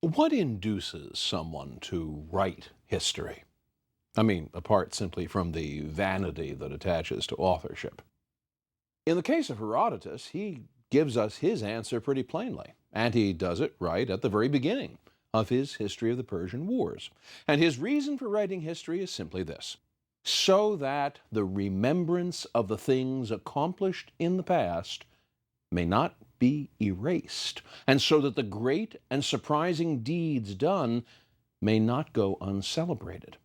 What induces someone to write history? I mean, apart simply from the vanity that attaches to authorship. In the case of Herodotus, he gives us his answer pretty plainly, and he does it right at the very beginning of his History of the Persian Wars. And his reason for writing history is simply this: so that the remembrance of the things accomplished in the past may not be erased, and so that the great and surprising deeds done may not go uncelebrated.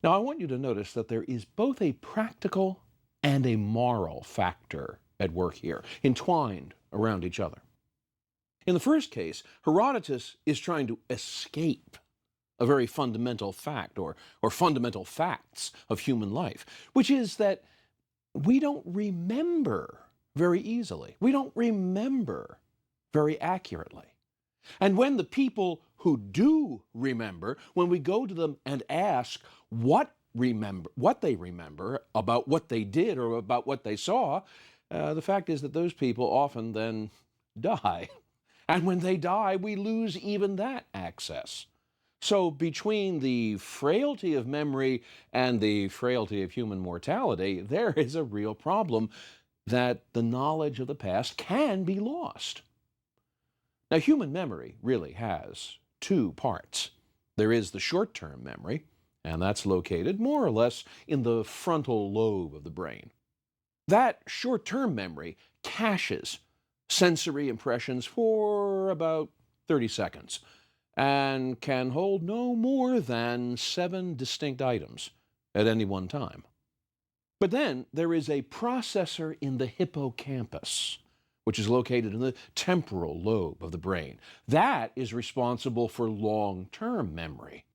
Now, I want you to notice that there is both a practical and a moral factor at work here, entwined around each other. In the first case, Herodotus is trying to escape a very fundamental fact or fundamental facts of human life, which is that we don't remember very easily. We don't remember very accurately. And when the people who do remember, when we go to them and ask what they remember about what they did or about what they saw, the fact is that those people often then die. And when they die, we lose even that access. So between the frailty of memory and the frailty of human mortality, there is a real problem that the knowledge of the past can be lost. Now, human memory really has two parts. There is the short-term memory, and that's located more or less in the frontal lobe of the brain. That short-term memory caches sensory impressions for about 30 seconds and can hold no more than 7 distinct items at any one time. But then there is a processor in the hippocampus, which is located in the temporal lobe of the brain. That is responsible for long-term memory.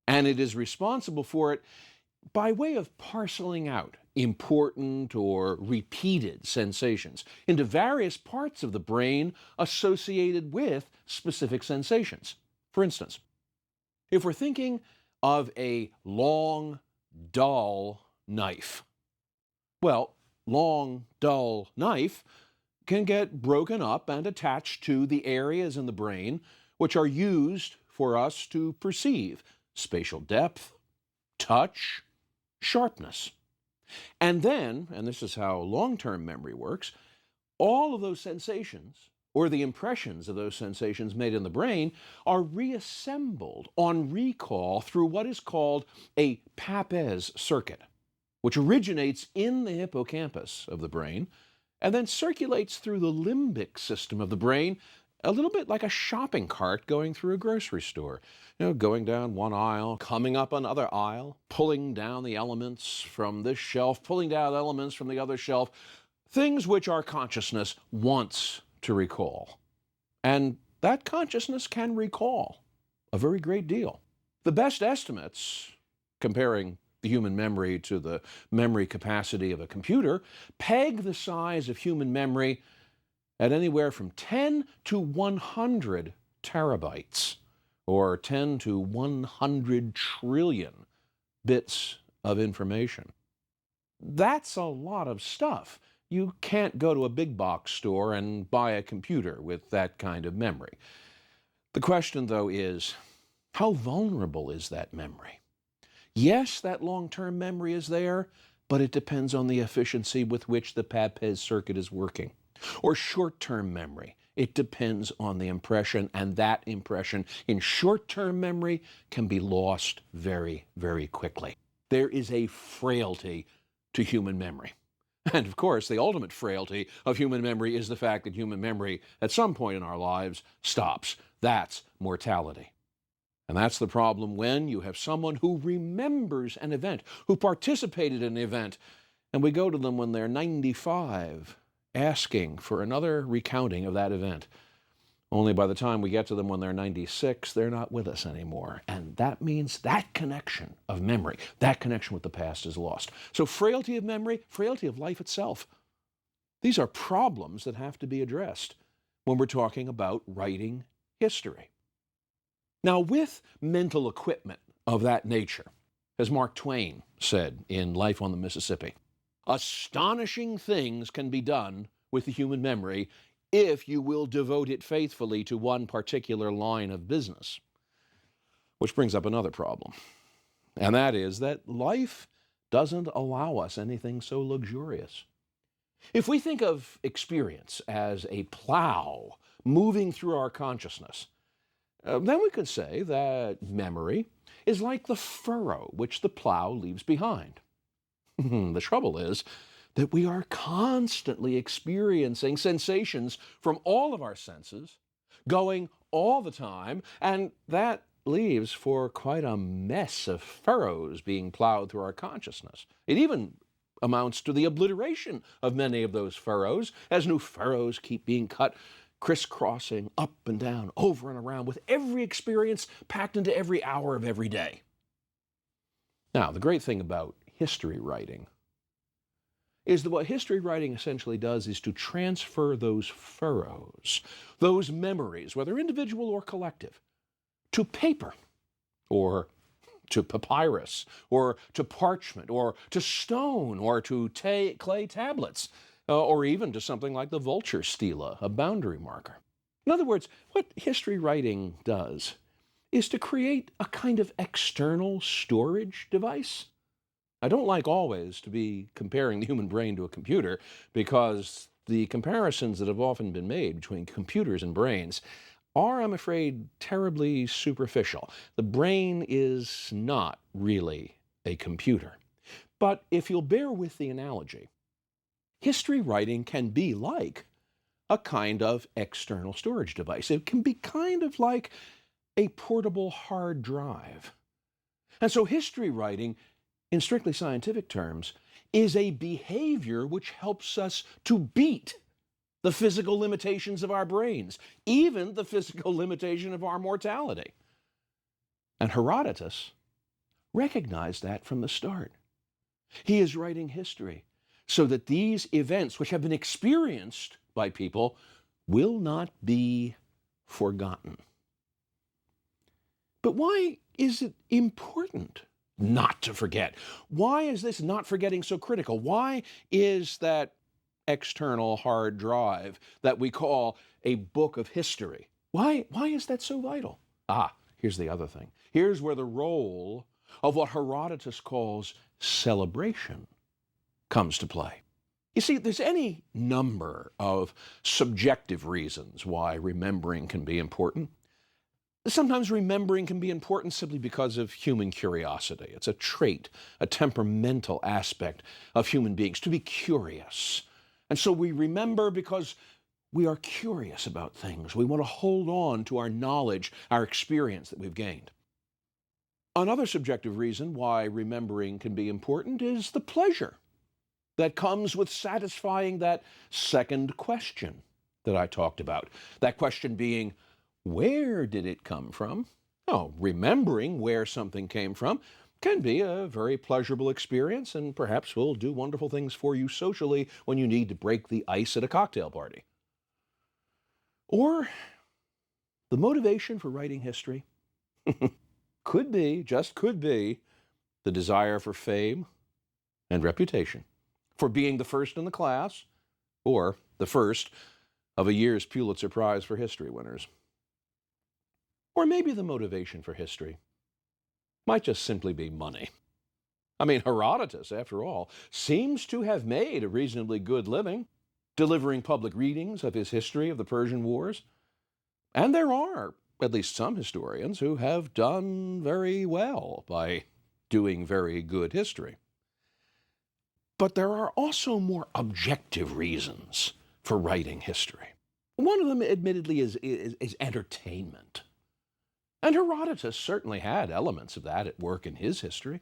And it is responsible for it by way of parceling out important or repeated sensations into various parts of the brain associated with specific sensations. For instance, if we're thinking of a long, dull knife, well, long, dull knife can get broken up and attached to the areas in the brain which are used for us to perceive spatial depth, touch, sharpness. And then, and this is how long-term memory works, all of those sensations, or the impressions of those sensations made in the brain, are reassembled on recall through what is called a Papez circuit, which originates in the hippocampus of the brain and then circulates through the limbic system of the brain, a little bit like a shopping cart going through a grocery store. Going down one aisle, coming up another aisle, pulling down the elements from this shelf, pulling down elements from the other shelf, things which our consciousness wants to recall. And that consciousness can recall a very great deal. The best estimates, comparing the human memory to the memory capacity of a computer, peg the size of human memory at anywhere from 10 to 100 terabytes, or 10 to 100 trillion bits of information. That's a lot of stuff. You can't go to a big box store and buy a computer with that kind of memory. The question, though, is how vulnerable is that memory? Yes, that long-term memory is there, but it depends on the efficiency with which the Papez circuit is working. Or short-term memory. It depends on the impression, and that impression in short-term memory can be lost very, very quickly. There is a frailty to human memory. And of course, the ultimate frailty of human memory is the fact that human memory, at some point in our lives, stops. That's mortality. And that's the problem when you have someone who remembers an event, who participated in an event, and we go to them when they're 95, asking for another recounting of that event. Only by the time we get to them when they're 96, they're not with us anymore. And that means that connection of memory, that connection with the past is lost. So frailty of memory, frailty of life itself. These are problems that have to be addressed when we're talking about writing history. Now, with mental equipment of that nature, as Mark Twain said in Life on the Mississippi, astonishing things can be done with the human memory if you will devote it faithfully to one particular line of business. Which brings up another problem, and that is that life doesn't allow us anything so luxurious. If we think of experience as a plow moving through our consciousness, then we could say that memory is like the furrow which the plow leaves behind. The trouble is that we are constantly experiencing sensations from all of our senses, going all the time, and that leaves for quite a mess of furrows being plowed through our consciousness. It even amounts to the obliteration of many of those furrows as new furrows keep being cut, crisscrossing up and down, over and around, with every experience packed into every hour of every day. Now, the great thing about history writing is that what history writing essentially does is to transfer those furrows, those memories, whether individual or collective, to paper, or to papyrus, or to parchment, or to stone, or to clay tablets, or even to something like the vulture stela, a boundary marker. In other words, what history writing does is to create a kind of external storage device. I don't like always to be comparing the human brain to a computer, because the comparisons that have often been made between computers and brains are, I'm afraid, terribly superficial. The brain is not really a computer. But if you'll bear with the analogy, history writing can be like a kind of external storage device. It can be kind of like a portable hard drive. And so history writing, in strictly scientific terms, is a behavior which helps us to beat the physical limitations of our brains, even the physical limitation of our mortality. And Herodotus recognized that from the start. He is writing history so that these events, which have been experienced by people, will not be forgotten. But why is it important not to forget? Why is this not forgetting so critical? Why is that external hard drive that we call a book of history, why is that so vital? Here's the other thing. Here's where the role of what Herodotus calls celebration comes to play. You see, there's any number of subjective reasons why remembering can be important. Sometimes remembering can be important simply because of human curiosity. It's a trait, a temperamental aspect of human beings, to be curious. And so we remember because we are curious about things. We want to hold on to our knowledge, our experience that we've gained. Another subjective reason why remembering can be important is the pleasure that comes with satisfying that second question that I talked about. That question being, where did it come from? Oh, remembering where something came from can be a very pleasurable experience, and perhaps will do wonderful things for you socially when you need to break the ice at a cocktail party. Or the motivation for writing history could be, just could be, the desire for fame and reputation, for being the first in the class, or the first of a year's Pulitzer Prize for history winners. Or maybe the motivation for history might just simply be money. I mean, Herodotus, after all, seems to have made a reasonably good living delivering public readings of his history of the Persian Wars. And there are at least some historians who have done very well by doing very good history. But there are also more objective reasons for writing history. One of them, admittedly, is entertainment. And Herodotus certainly had elements of that at work in his history.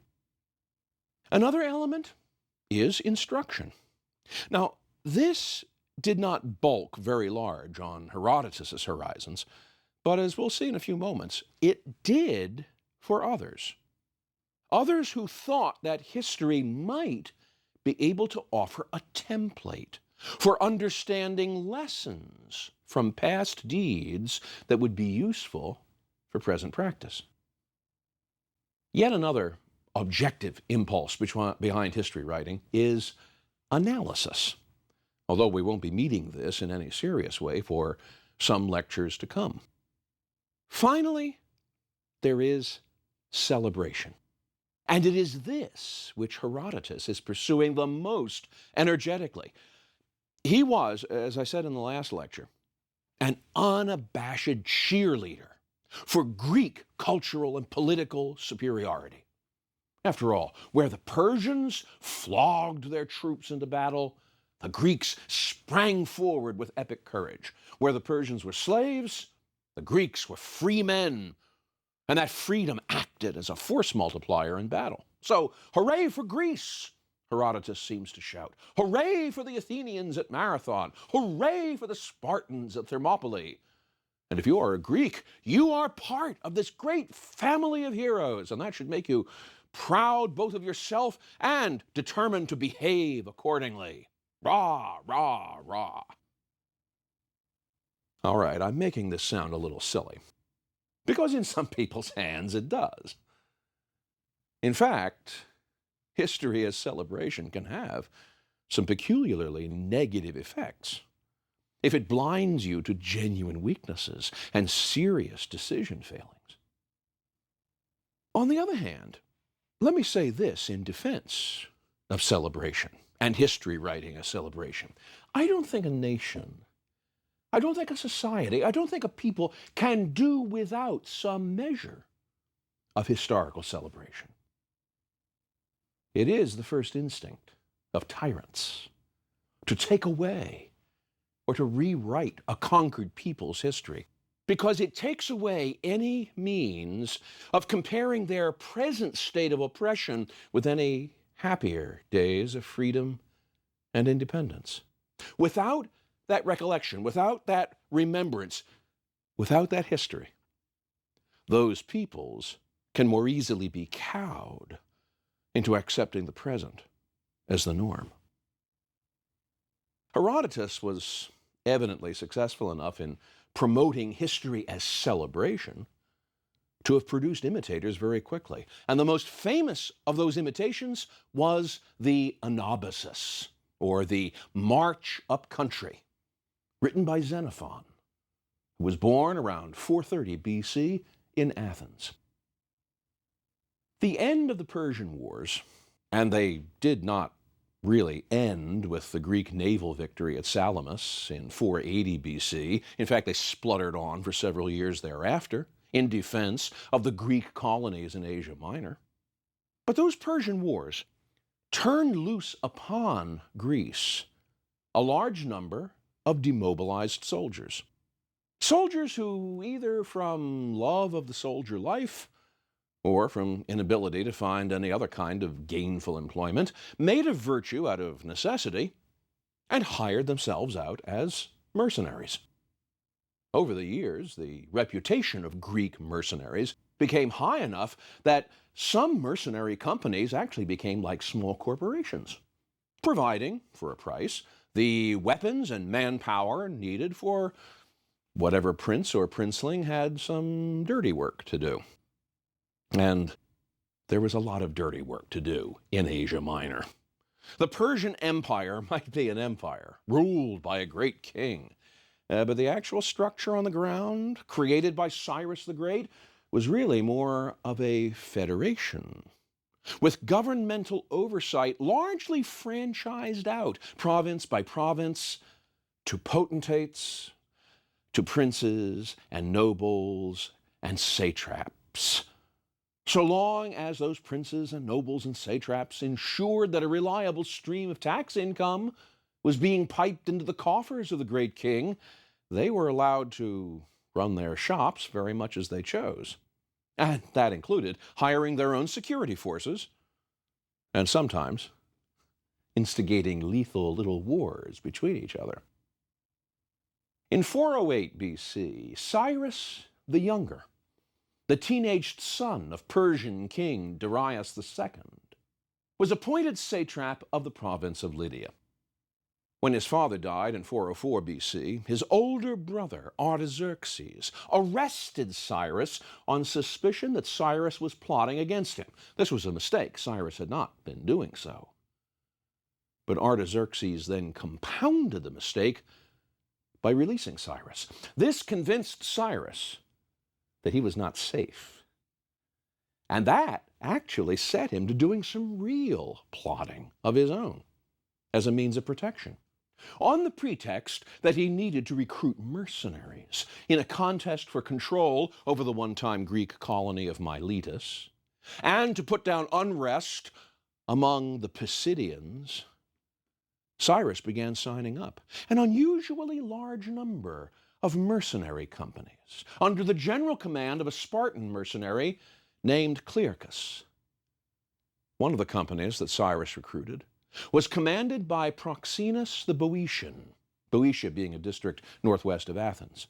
Another element is instruction. Now, this did not bulk very large on Herodotus's horizons, but as we'll see in a few moments, it did for others. Others who thought that history might be able to offer a template for understanding lessons from past deeds that would be useful for present practice. Yet another objective impulse behind history writing is analysis. although we won't be meeting this in any serious way for some lectures to come. Finally, there is celebration. And it is this which Herodotus is pursuing the most energetically. He was, as I said in the last lecture, an unabashed cheerleader for Greek cultural and political superiority. After all, where the Persians flogged their troops into battle, the Greeks sprang forward with epic courage. Where the Persians were slaves, the Greeks were free men, and that freedom acted as a force multiplier in battle. So, hooray for Greece, Herodotus seems to shout. Hooray for the Athenians at Marathon. Hooray for the Spartans at Thermopylae. And if you are a Greek, you are part of this great family of heroes, and that should make you proud both of yourself and determined to behave accordingly. Rah, rah, rah. All right, I'm making this sound a little silly, because in some people's hands it does. In fact, history as celebration can have some peculiarly negative effects if it blinds you to genuine weaknesses and serious decision failings. On the other hand, let me say this in defense of celebration and history writing as celebration. I don't think a nation, I don't think a society, I don't think a people can do without some measure of historical celebration. It is the first instinct of tyrants to take away or to rewrite a conquered people's history, because it takes away any means of comparing their present state of oppression with any happier days of freedom and independence. Without that recollection, without that remembrance, without that history, those peoples can more easily be cowed into accepting the present as the norm. Herodotus was evidently successful enough in promoting history as celebration to have produced imitators very quickly. And the most famous of those imitations was the Anabasis, or the March Up Country, written by Xenophon, who was born around 430 BC in Athens. The end of the Persian Wars, and they did not really end with the Greek naval victory at Salamis in 480 BC. In fact, they spluttered on for several years thereafter in defense of the Greek colonies in Asia Minor. But those Persian wars turned loose upon Greece a large number of demobilized soldiers. Soldiers who, either from love of the soldier life or from inability to find any other kind of gainful employment, made a virtue out of necessity and hired themselves out as mercenaries. Over the years, the reputation of Greek mercenaries became high enough that some mercenary companies actually became like small corporations, providing, for a price, the weapons and manpower needed for whatever prince or princeling had some dirty work to do. And there was a lot of dirty work to do in Asia Minor. The Persian Empire might be an empire, ruled by a great king, but the actual structure on the ground, created by Cyrus the Great, was really more of a federation, with governmental oversight largely franchised out, province by province, to potentates, to princes and nobles and satraps, so long as those princes and nobles and satraps ensured that a reliable stream of tax income was being piped into the coffers of the great king, they were allowed to run their shops very much as they chose. And that included hiring their own security forces and sometimes instigating lethal little wars between each other. In 408 BC, Cyrus the Younger, the teenaged son of Persian king Darius II, was appointed satrap of the province of Lydia. When his father died in 404 BC, his older brother, Artaxerxes, arrested Cyrus on suspicion that Cyrus was plotting against him. This was a mistake. Cyrus had not been doing so. But Artaxerxes then compounded the mistake by releasing Cyrus. This convinced Cyrus that he was not safe. And that actually set him to doing some real plotting of his own as a means of protection, on the pretext that he needed to recruit mercenaries in a contest for control over the one-time Greek colony of Miletus, and to put down unrest among the Pisidians. Cyrus began signing up an unusually large number of mercenary companies under the general command of a Spartan mercenary named Clearchus. One of the companies that Cyrus recruited was commanded by Proxenus the Boeotian, Boeotia being a district northwest of Athens.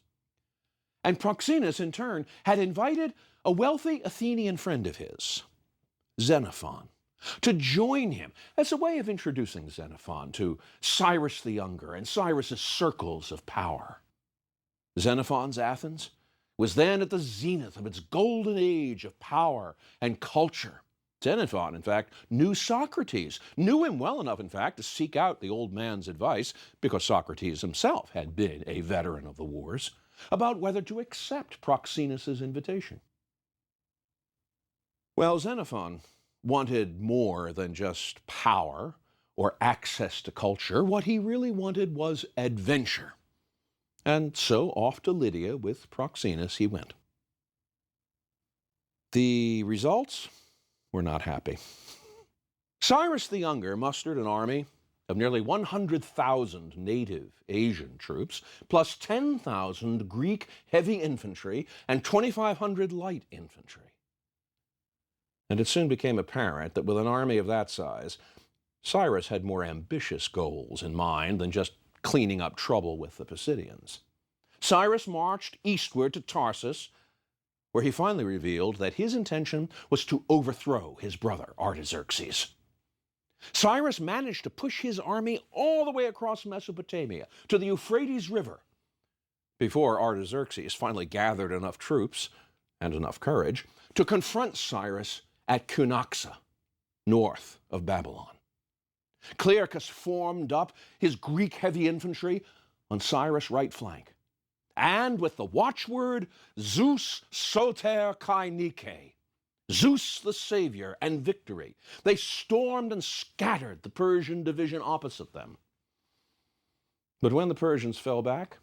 And Proxenus, in turn, had invited a wealthy Athenian friend of his, Xenophon, to join him as a way of introducing Xenophon to Cyrus the Younger and Cyrus's circles of power. Xenophon's Athens was then at the zenith of its golden age of power and culture. Xenophon, in fact, knew Socrates, knew him well enough, in fact, to seek out the old man's advice, because Socrates himself had been a veteran of the wars, about whether to accept Proxenus's invitation. Well, Xenophon wanted more than just power or access to culture. What he really wanted was adventure. And so off to Lydia with Proxenus he went. The results were not happy. Cyrus the Younger mustered an army of nearly 100,000 native Asian troops, plus 10,000 Greek heavy infantry and 2,500 light infantry. And it soon became apparent that with an army of that size, Cyrus had more ambitious goals in mind than just cleaning up trouble with the Pisidians. Cyrus marched eastward to Tarsus, where he finally revealed that his intention was to overthrow his brother Artaxerxes. Cyrus managed to push his army all the way across Mesopotamia to the Euphrates River before Artaxerxes finally gathered enough troops and enough courage to confront Cyrus at Cunaxa, north of Babylon. Clearchus formed up his Greek heavy infantry on Cyrus' right flank, and with the watchword Zeus Soter Kai Nike, Zeus the Savior and victory, they stormed and scattered the Persian division opposite them. But when the Persians fell back,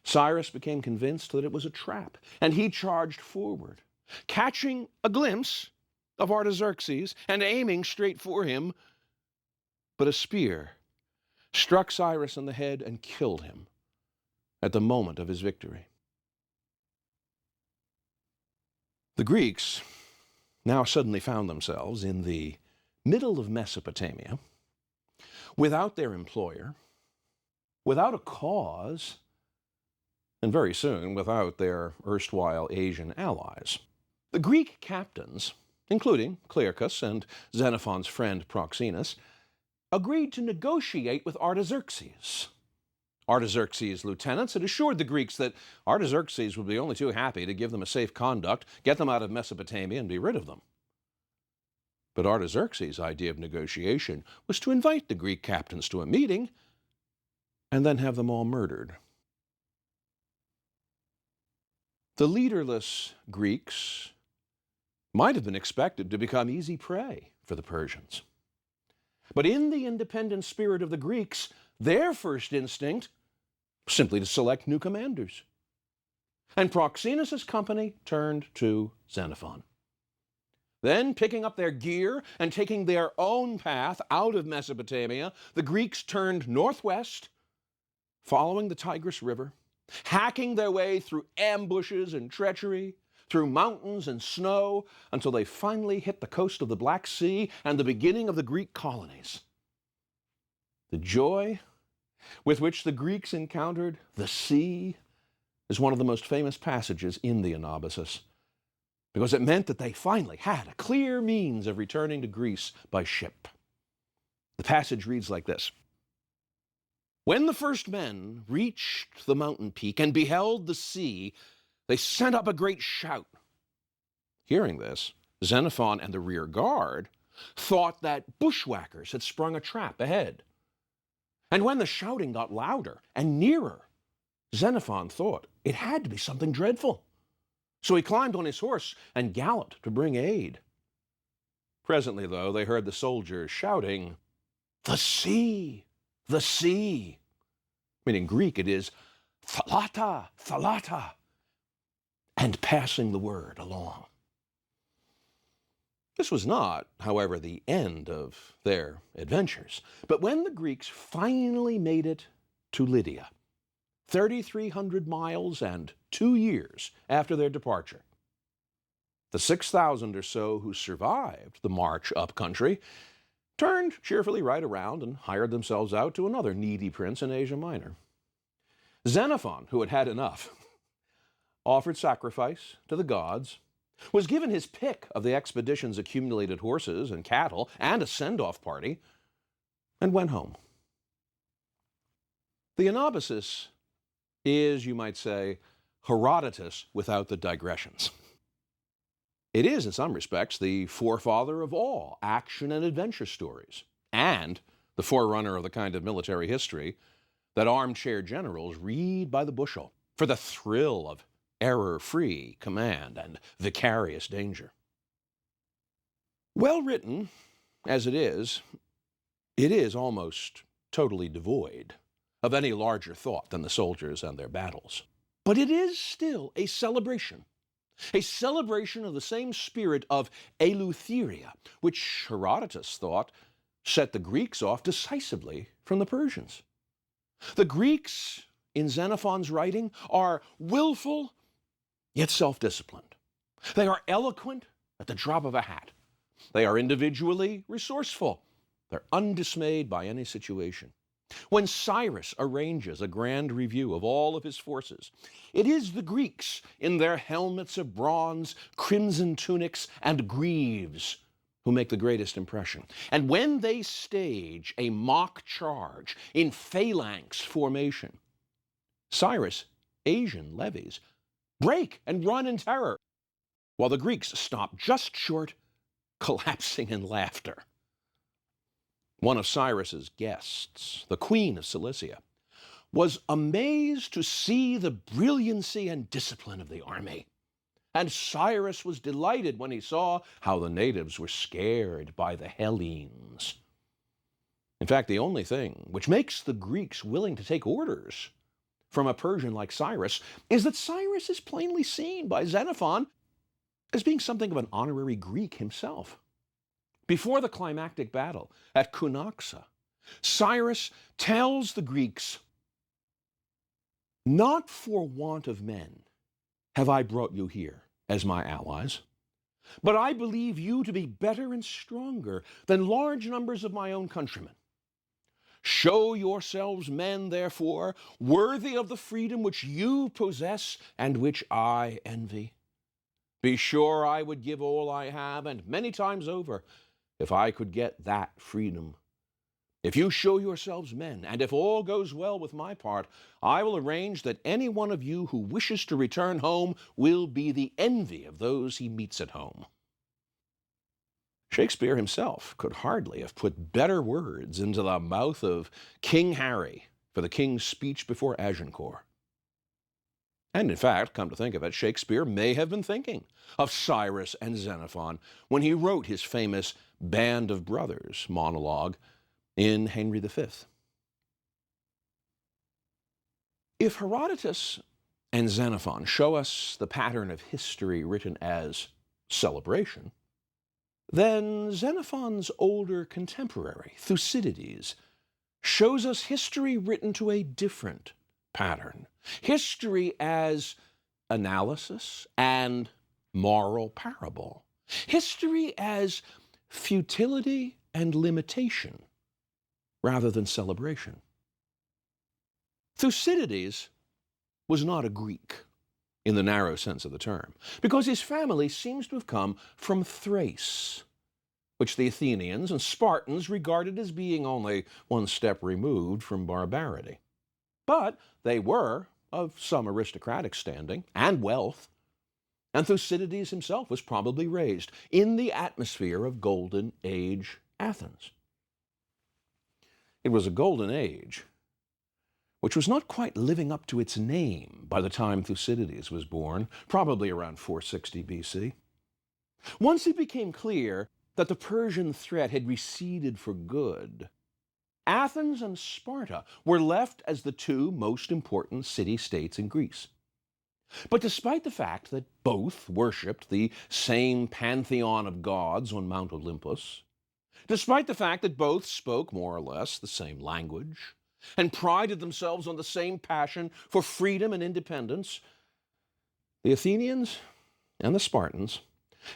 Cyrus became convinced that it was a trap, and he charged forward, catching a glimpse of Artaxerxes and aiming straight for him. But a spear struck Cyrus in the head and killed him at the moment of his victory. The Greeks now suddenly found themselves in the middle of Mesopotamia, without their employer, without a cause, and very soon without their erstwhile Asian allies. The Greek captains, including Clearchus and Xenophon's friend Proxenus, agreed to negotiate with Artaxerxes. Artaxerxes' lieutenants had assured the Greeks that Artaxerxes would be only too happy to give them a safe conduct, get them out of Mesopotamia, and be rid of them. But Artaxerxes' idea of negotiation was to invite the Greek captains to a meeting and then have them all murdered. The leaderless Greeks might have been expected to become easy prey for the Persians. But in the independent spirit of the Greeks, their first instinct was simply to select new commanders. And Proxenus' company turned to Xenophon. Then, picking up their gear and taking their own path out of Mesopotamia, the Greeks turned northwest, following the Tigris River, hacking their way through ambushes and treachery, through mountains and snow, until they finally hit the coast of the Black Sea and the beginning of the Greek colonies. The joy with which the Greeks encountered the sea is one of the most famous passages in the Anabasis, because it meant that they finally had a clear means of returning to Greece by ship. The passage reads like this: "When the first men reached the mountain peak and beheld the sea, they sent up a great shout." Hearing this, Xenophon and the rear guard thought that bushwhackers had sprung a trap ahead. And when the shouting got louder and nearer, Xenophon thought it had to be something dreadful. So he climbed on his horse and galloped to bring aid. Presently, though, they heard the soldiers shouting, "The sea! The sea!" Meaning Greek, it is thalata, thalata, and passing the word along. This was not, however, the end of their adventures. But when the Greeks finally made it to Lydia, 3,300 miles and 2 years after their departure, the 6,000 or so who survived the march up country turned cheerfully right around and hired themselves out to another needy prince in Asia Minor. Xenophon, who had had enough, offered sacrifice to the gods, was given his pick of the expedition's accumulated horses and cattle and a send-off party, and went home. The Anabasis is, you might say, Herodotus without the digressions. It is, in some respects, the forefather of all action and adventure stories, and the forerunner of the kind of military history that armchair generals read by the bushel for the thrill of error-free command and vicarious danger. Well written as it is almost totally devoid of any larger thought than the soldiers and their battles. But it is still a celebration of the same spirit of Eleutheria, which Herodotus thought set the Greeks off decisively from the Persians. The Greeks, in Xenophon's writing, are willful yet self-disciplined. They are eloquent at the drop of a hat. They are individually resourceful. They're undismayed by any situation. When Cyrus arranges a grand review of all of his forces, it is the Greeks in their helmets of bronze, crimson tunics, and greaves who make the greatest impression. And when they stage a mock charge in phalanx formation, Cyrus' Asian levies break and run in terror, while the Greeks stop just short, collapsing in laughter. One of Cyrus's guests, the Queen of Cilicia, was amazed to see the brilliancy and discipline of the army. And Cyrus was delighted when he saw how the natives were scared by the Hellenes. In fact, the only thing which makes the Greeks willing to take orders from a Persian like Cyrus is that Cyrus is plainly seen by Xenophon as being something of an honorary Greek himself. Before the climactic battle at Cunaxa, Cyrus tells the Greeks, "Not for want of men have I brought you here as my allies, but I believe you to be better and stronger than large numbers of my own countrymen. Show yourselves men, therefore, worthy of the freedom which you possess and which I envy. Be sure I would give all I have, and many times over, if I could get that freedom. If you show yourselves men, and if all goes well with my part, I will arrange that any one of you who wishes to return home will be the envy of those he meets at home." Shakespeare himself could hardly have put better words into the mouth of King Harry for the king's speech before Agincourt. And in fact, come to think of it, Shakespeare may have been thinking of Cyrus and Xenophon when he wrote his famous Band of Brothers monologue in Henry V. If Herodotus and Xenophon show us the pattern of history written as celebration, then Xenophon's older contemporary, Thucydides, shows us history written to a different pattern. History as analysis and moral parable. History as futility and limitation rather than celebration. Thucydides was not a Greek in the narrow sense of the term, because his family seems to have come from Thrace, which the Athenians and Spartans regarded as being only one step removed from barbarity. But they were of some aristocratic standing and wealth, and Thucydides himself was probably raised in the atmosphere of Golden Age Athens. It was a golden age which was not quite living up to its name by the time Thucydides was born, probably around 460 BC. Once it became clear that the Persian threat had receded for good, Athens and Sparta were left as the two most important city-states in Greece. But despite the fact that both worshipped the same pantheon of gods on Mount Olympus, despite the fact that both spoke more or less the same language and prided themselves on the same passion for freedom and independence, the Athenians and the Spartans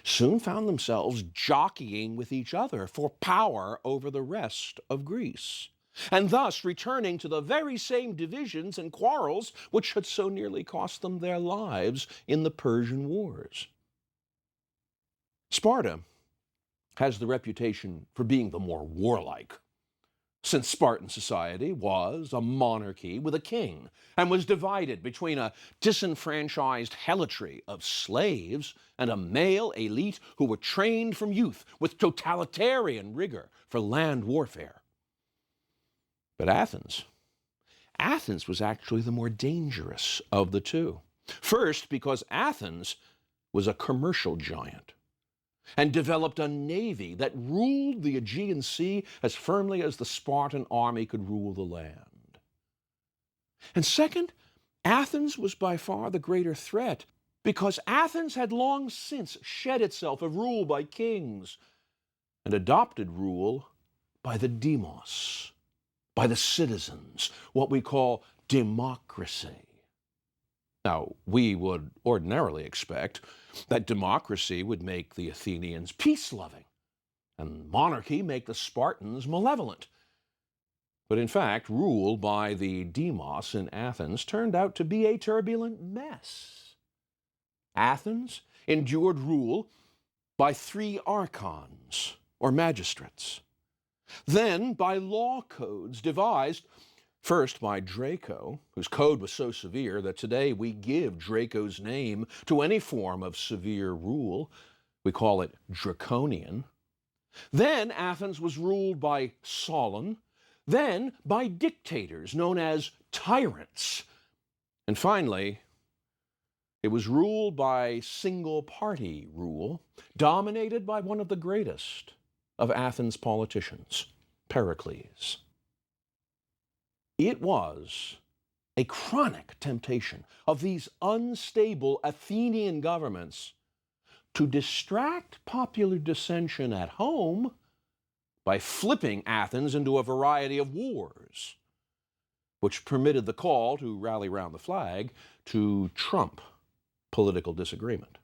soon found themselves jockeying with each other for power over the rest of Greece, and thus returning to the very same divisions and quarrels which had so nearly cost them their lives in the Persian Wars. Sparta has the reputation for being the more warlike, since Spartan society was a monarchy with a king and was divided between a disenfranchised helotry of slaves and a male elite who were trained from youth with totalitarian rigor for land warfare. But Athens was actually the more dangerous of the two. First, because Athens was a commercial giant and developed a navy that ruled the Aegean Sea as firmly as the Spartan army could rule the land. And second, Athens was by far the greater threat because Athens had long since shed itself of rule by kings and adopted rule by the demos, by the citizens, what we call democracy. Now, we would ordinarily expect that democracy would make the Athenians peace-loving and monarchy make the Spartans malevolent. But in fact, rule by the demos in Athens turned out to be a turbulent mess. Athens endured rule by 3 archons, or magistrates, then by law codes devised first by Draco, whose code was so severe that today we give Draco's name to any form of severe rule. We call it draconian. Then Athens was ruled by Solon, then by dictators known as tyrants. And finally, it was ruled by single-party rule, dominated by one of the greatest of Athens' politicians, Pericles. It was a chronic temptation of these unstable Athenian governments to distract popular dissension at home by flipping Athens into a variety of wars, which permitted the call to rally round the flag to trump political disagreement.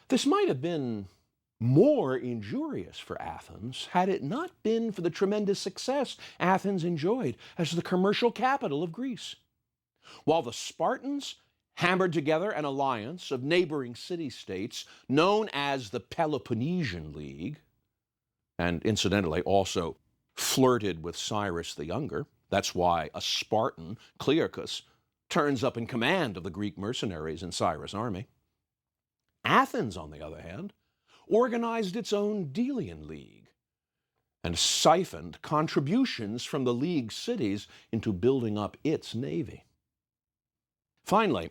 This might have been more injurious for Athens had it not been for the tremendous success Athens enjoyed as the commercial capital of Greece. While the Spartans hammered together an alliance of neighboring city-states known as the Peloponnesian League, and incidentally also flirted with Cyrus the Younger. That's why a Spartan, Clearchus, turns up in command of the Greek mercenaries in Cyrus' army. Athens, on the other hand, organized its own Delian League and siphoned contributions from the League cities into building up its navy. Finally,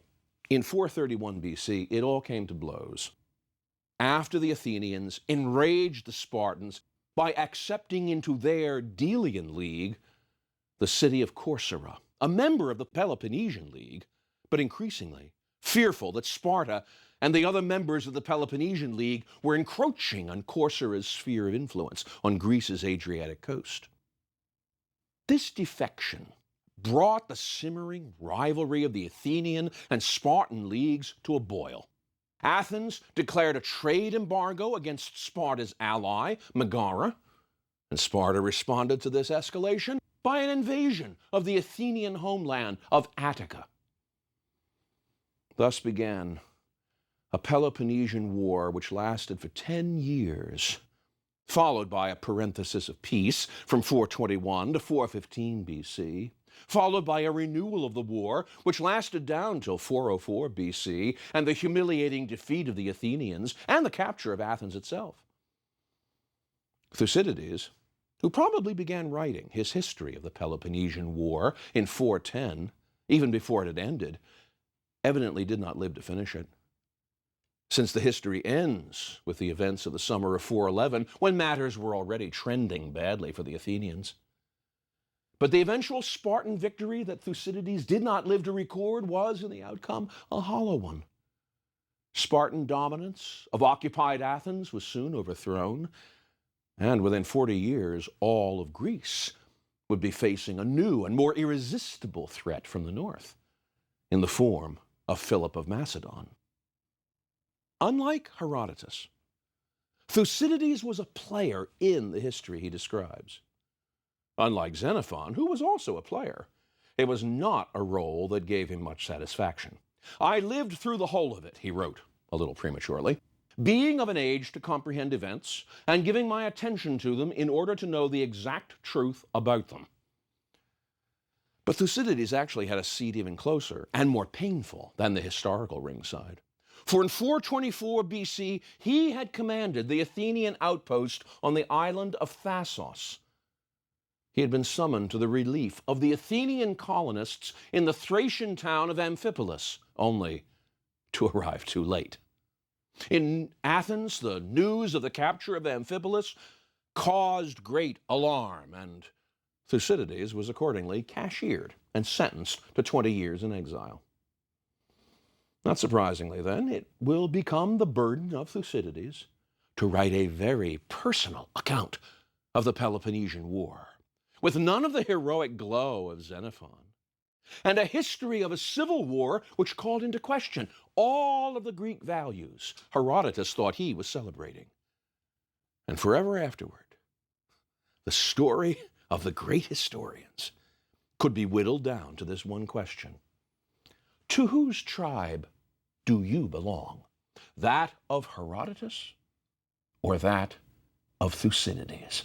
in 431 BC, it all came to blows after the Athenians enraged the Spartans by accepting into their Delian League the city of Corcyra, a member of the Peloponnesian League, but increasingly fearful that Sparta and the other members of the Peloponnesian League were encroaching on Corcyra's sphere of influence on Greece's Adriatic coast. This defection brought the simmering rivalry of the Athenian and Spartan leagues to a boil. Athens declared a trade embargo against Sparta's ally, Megara, and Sparta responded to this escalation by an invasion of the Athenian homeland of Attica. Thus began a Peloponnesian War which lasted for 10 years, followed by a parenthesis of peace from 421 to 415 BC, followed by a renewal of the war, which lasted down till 404 BC, and the humiliating defeat of the Athenians and the capture of Athens itself. Thucydides, who probably began writing his history of the Peloponnesian War in 410, even before it had ended, evidently did not live to finish it. Since the history ends with the events of the summer of 411, when matters were already trending badly for the Athenians. But the eventual Spartan victory that Thucydides did not live to record was, in the outcome, a hollow one. Spartan dominance of occupied Athens was soon overthrown, and within 40 years, all of Greece would be facing a new and more irresistible threat from the north, in the form of Philip of Macedon. Unlike Herodotus, Thucydides was a player in the history he describes. Unlike Xenophon, who was also a player, it was not a role that gave him much satisfaction. "I lived through the whole of it," he wrote, a little prematurely, "being of an age to comprehend events and giving my attention to them in order to know the exact truth about them." But Thucydides actually had a seat even closer and more painful than the historical ringside. For in 424 BC, he had commanded the Athenian outpost on the island of Thasos. He had been summoned to the relief of the Athenian colonists in the Thracian town of Amphipolis, only to arrive too late. In Athens, the news of the capture of Amphipolis caused great alarm, and Thucydides was accordingly cashiered and sentenced to 20 years in exile. Not surprisingly, then, it will become the burden of Thucydides to write a very personal account of the Peloponnesian War, with none of the heroic glow of Xenophon, and a history of a civil war which called into question all of the Greek values Herodotus thought he was celebrating. And forever afterward, the story of the great historians could be whittled down to this one question: to whose tribe do you belong? That of Herodotus or that of Thucydides?